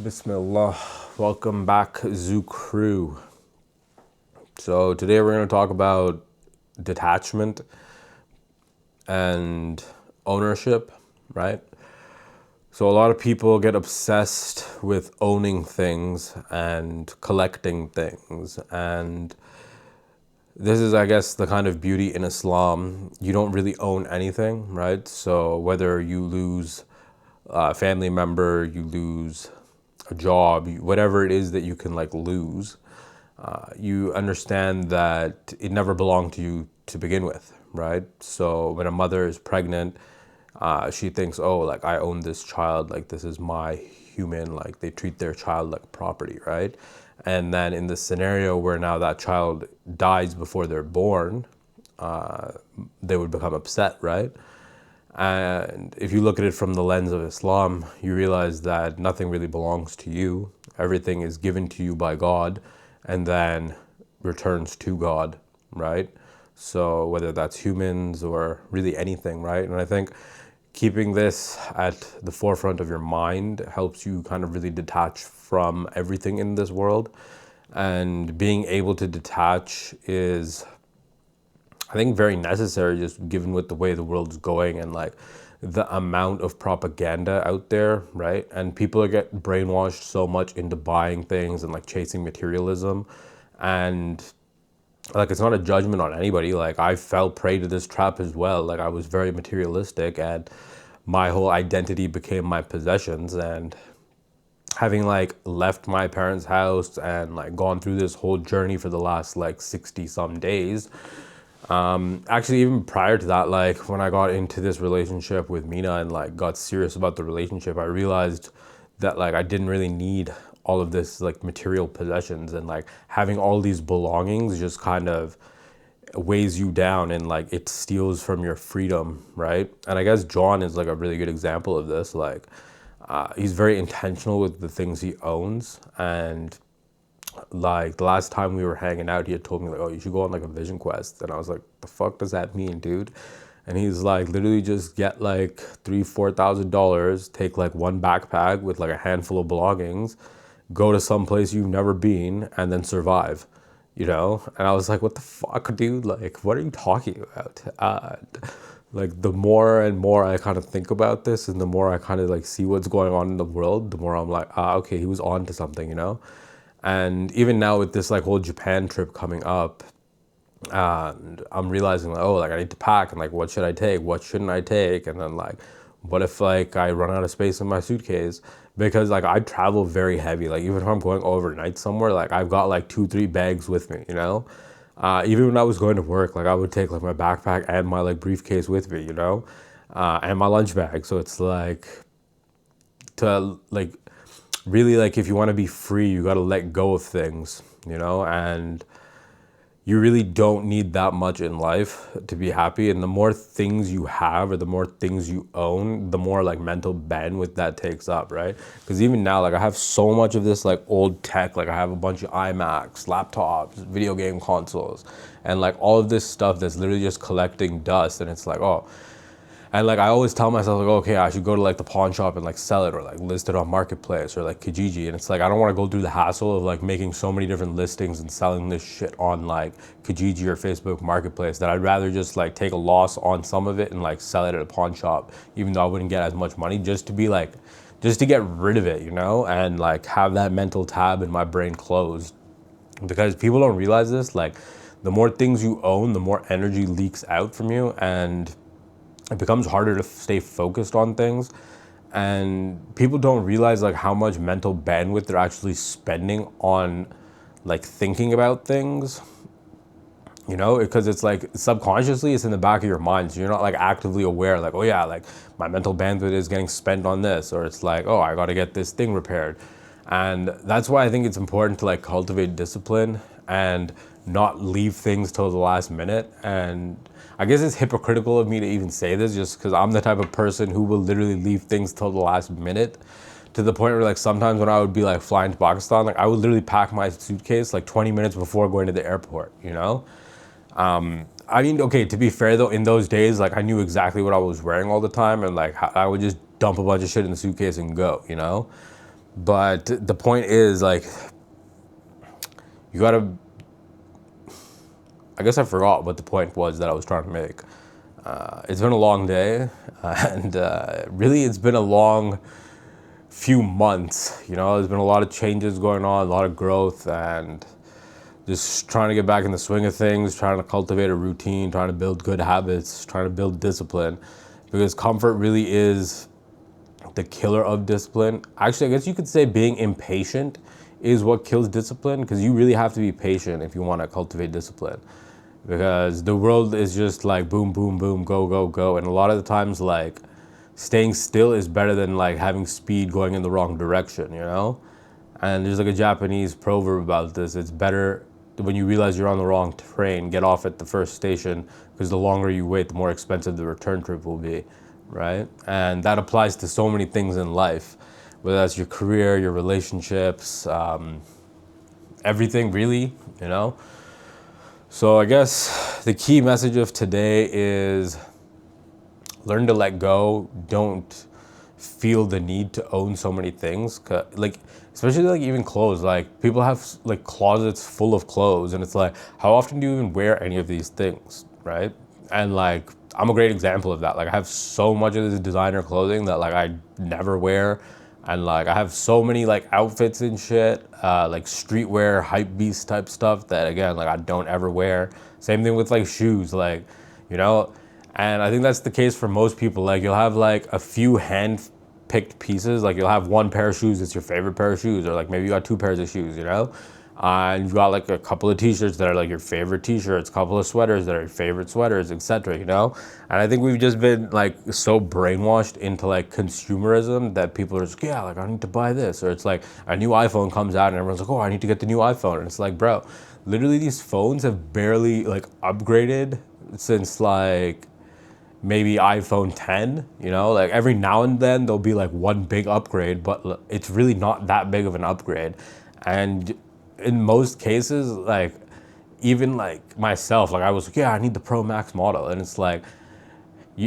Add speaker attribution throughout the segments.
Speaker 1: Bismillah. Welcome back, Zoo Crew. So today we're going to talk about detachment and ownership, right? So a lot of people get obsessed with owning things and collecting things, and this is, I guess, the kind of beauty in Islam. You don't really own anything, right? So whether you lose a family member, you lose a job, whatever it is that you can like lose, you understand that it never belonged to you to begin with, right? So when a mother is pregnant, she thinks, oh, like I own this child, like this is my human, like they treat their child like property, right? And then in the scenario where now that child dies before they're born, they would become upset, right? And if you look at it from the lens of Islam, you realize that nothing really belongs to you. Everything is given to you by God and then returns to God, right? So whether that's humans or really anything, right? And I think keeping this at the forefront of your mind helps you kind of really detach from everything in this world. And being able to detach is, I think, very necessary, just given with the way the world's going and like the amount of propaganda out there, right? And people get brainwashed so much into buying things and like chasing materialism. And like, it's not a judgment on anybody. Like, I fell prey to this trap as well. Like, I was very materialistic and my whole identity became my possessions. And having like left my parents' house and like gone through this whole journey for the last like 60 some days, actually, even prior to that, like when I got into this relationship with Mina and like got serious about the relationship, I realized that like I didn't really need all of this like material possessions, and like having all these belongings just kind of weighs you down and like it steals from your freedom, right? And I guess John is like a really good example of this. Like, he's very intentional with the things he owns, and like the last time we were hanging out, he had told me like, "Oh, you should go on like a vision quest," and I was like, "The fuck does that mean, dude?" And he's like, "Literally, just get like $3,000-4,000, take like one backpack with like a handful of belongings, go to some place you've never been, and then survive." You know? And I was like, "What the fuck, dude? Like, what are you talking about?" Like the more and more I kind of think about this, and the more I kind of like see what's going on in the world, the more I'm like, okay, he was on to something, you know? And even now with this like whole Japan trip coming up, and I'm realizing like, oh, like I need to pack, and like what should I take? What shouldn't I take? And then like, what if like I run out of space in my suitcase? Because like I travel very heavy. Like even if I'm going overnight somewhere, like I've got like 2-3 bags with me, you know? Even when I was going to work, like I would take like my backpack and my like briefcase with me, you know? And my lunch bag. So it's like, to like really, like if you want to be free, you got to let go of things, you know? And you really don't need that much in life to be happy. And the more things you have or the more things you own, the more like mental bandwidth that takes up, right? Because even now, like I have so much of this like old tech. Like I have a bunch of iMacs, laptops, video game consoles, and like all of this stuff that's literally just collecting dust. And it's like, oh, and like I always tell myself like, okay, I should go to like the pawn shop and like sell it, or like list it on Marketplace or like Kijiji. And it's like I don't want to go through the hassle of like making so many different listings and selling this shit on like Kijiji or Facebook Marketplace, that I'd rather just like take a loss on some of it and like sell it at a pawn shop, even though I wouldn't get as much money, just to be like, just to get rid of it, you know, and like have that mental tab in my brain closed. Because people don't realize this, like the more things you own, the more energy leaks out from you, and it becomes harder to stay focused on things. And people don't realize like how much mental bandwidth they're actually spending on like thinking about things, you know, because it's like subconsciously it's in the back of your mind, so you're not like actively aware like, oh yeah, like my mental bandwidth is getting spent on this, or it's like, oh, I got to get this thing repaired. And that's why I think it's important to like cultivate discipline and not leave things till the last minute. And I guess it's hypocritical of me to even say this, just because I'm the type of person who will literally leave things till the last minute, to the point where like sometimes when I would be like flying to Pakistan, like I would literally pack my suitcase like 20 minutes before going to the airport, you know? I mean, okay, to be fair though, in those days, like I knew exactly what I was wearing all the time, and like I would just dump a bunch of shit in the suitcase and go, you know? But the point is, like, you gotta, I guess I forgot what the point was that I was trying to make. It's been a long day, and really it's been a long few months. You know, there's been a lot of changes going on, a lot of growth, and just trying to get back in the swing of things, trying to cultivate a routine, trying to build good habits, trying to build discipline, because comfort really is the killer of discipline. Actually, I guess you could say being impatient is what kills discipline, because you really have to be patient if you want to cultivate discipline. Because the world is just like boom, boom, boom, go, go, go. And a lot of the times, like, staying still is better than like having speed going in the wrong direction, you know? And there's like a Japanese proverb about this. It's better when you realize you're on the wrong train, get off at the first station, because the longer you wait, the more expensive the return trip will be, right? And that applies to so many things in life, whether that's your career, your relationships, everything really, you know? So I guess the key message of today is learn to let go. Don't feel the need to own so many things. Like, especially like even clothes. Like, people have like closets full of clothes, and it's like, how often do you even wear any of these things, right? And like, I'm a great example of that. Like, I have so much of this designer clothing that like I never wear. And like, I have so many like outfits and shit, like streetwear, hype beast type stuff that again, like, I don't ever wear. Same thing with like shoes, like, you know. And I think that's the case for most people. Like, you'll have like a few hand picked pieces. Like, you'll have one pair of shoes that's your favorite pair of shoes, or like maybe you got two pairs of shoes, you know. And you've got like a couple of t-shirts that are like your favorite t-shirts, a couple of sweaters that are your favorite sweaters, etc., you know. And I think we've just been like so brainwashed into like consumerism that people are just, yeah, like, I need to buy this. Or it's like a new iPhone comes out and everyone's like, oh, I need to get the new iPhone. And it's like, bro, literally these phones have barely like upgraded since like maybe iPhone 10, you know, like every now and then there'll be like one big upgrade, but it's really not that big of an upgrade. And in most cases, like, even like myself, like, I was like, yeah, I need the Pro Max model. And it's like,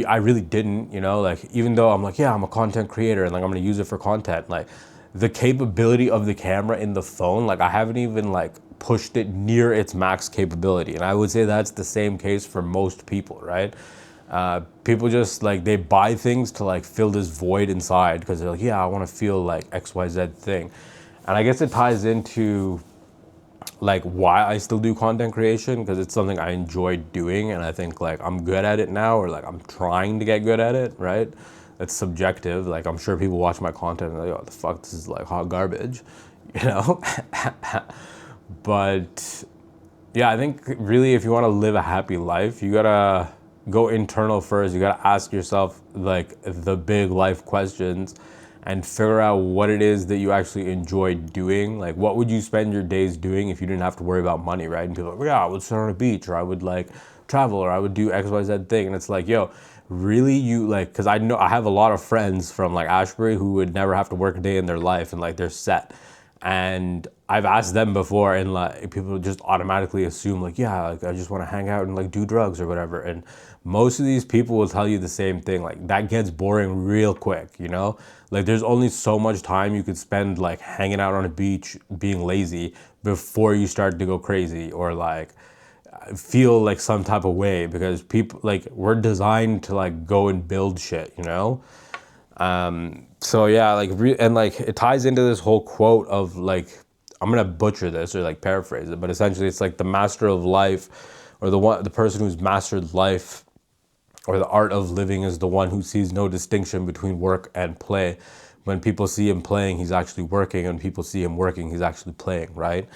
Speaker 1: I really didn't, you know, like, even though I'm like, yeah, I'm a content creator and like, I'm going to use it for content, like, the capability of the camera in the phone, like, I haven't even like pushed it near its max capability. And I would say that's the same case for most people, right? People just like, they buy things to like fill this void inside because they're like, yeah, I want to feel like XYZ thing. And I guess it ties into like why I still do content creation, because it's something I enjoy doing, and I think like I'm good at it now, or like I'm trying to get good at it, right? That's subjective. Like, I'm sure people watch my content and they're like, oh, the fuck, this is like hot garbage, you know? But yeah, I think really if you want to live a happy life, you gotta go internal first. You gotta ask yourself like the big life questions and figure out what it is that you actually enjoy doing. Like, what would you spend your days doing if you didn't have to worry about money, right? And people are like, yeah, I would sit on a beach, or I would like travel, or I would do XYZ thing. And it's like, yo, really, you like, because I know I have a lot of friends from like Ashbury who would never have to work a day in their life, and like they're set. And I've asked them before, and like people just automatically assume like, yeah, like, I just want to hang out and like do drugs or whatever. And most of these people will tell you the same thing. Like, that gets boring real quick, you know? Like, there's only so much time you could spend like hanging out on a beach being lazy before you start to go crazy, or like feel like some type of way, because people, like, we're designed to like go and build shit, you know? So yeah, like, and like it ties into this whole quote of like, I'm gonna butcher this or like paraphrase it, but essentially it's like the master of life, or the person who's mastered life, or the art of living, is the one who sees no distinction between work and play. When people see him playing, he's actually working, and people see him working, he's actually playing, right?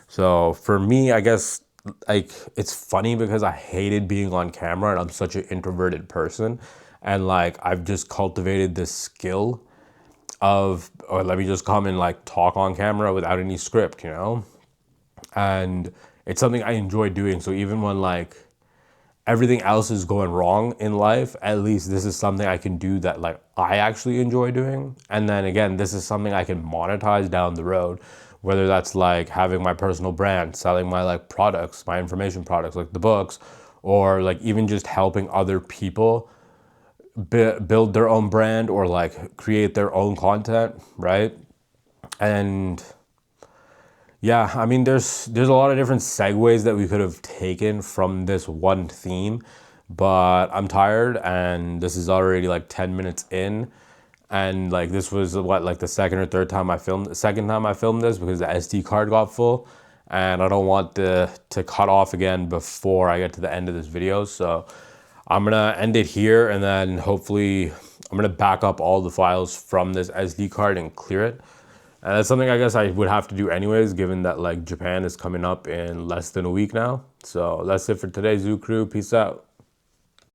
Speaker 1: So for me, I guess, like, it's funny because I hated being on camera and I'm such an introverted person. And like, I've just cultivated this skill of, or let me just come and like talk on camera without any script, you know? And it's something I enjoy doing. So even when like everything else is going wrong in life, at least this is something I can do that like I actually enjoy doing. And then again, this is something I can monetize down the road, whether that's like having my personal brand, selling my like products, my information products, like the books, or like even just helping other people build their own brand, or like create their own content, right? And yeah, I mean, there's a lot of different segues that we could have taken from this one theme, but I'm tired, and this is already like 10 minutes in, and like this was what, like the second time I filmed this, because the SD card got full, and I don't want to cut off again before I get to the end of this video. So I'm gonna end it here, and then hopefully I'm gonna back up all the files from this SD card and clear it. And that's something I guess I would have to do anyways, given that like Japan is coming up in less than a week now. So that's it for today, Zoo Crew. Peace out.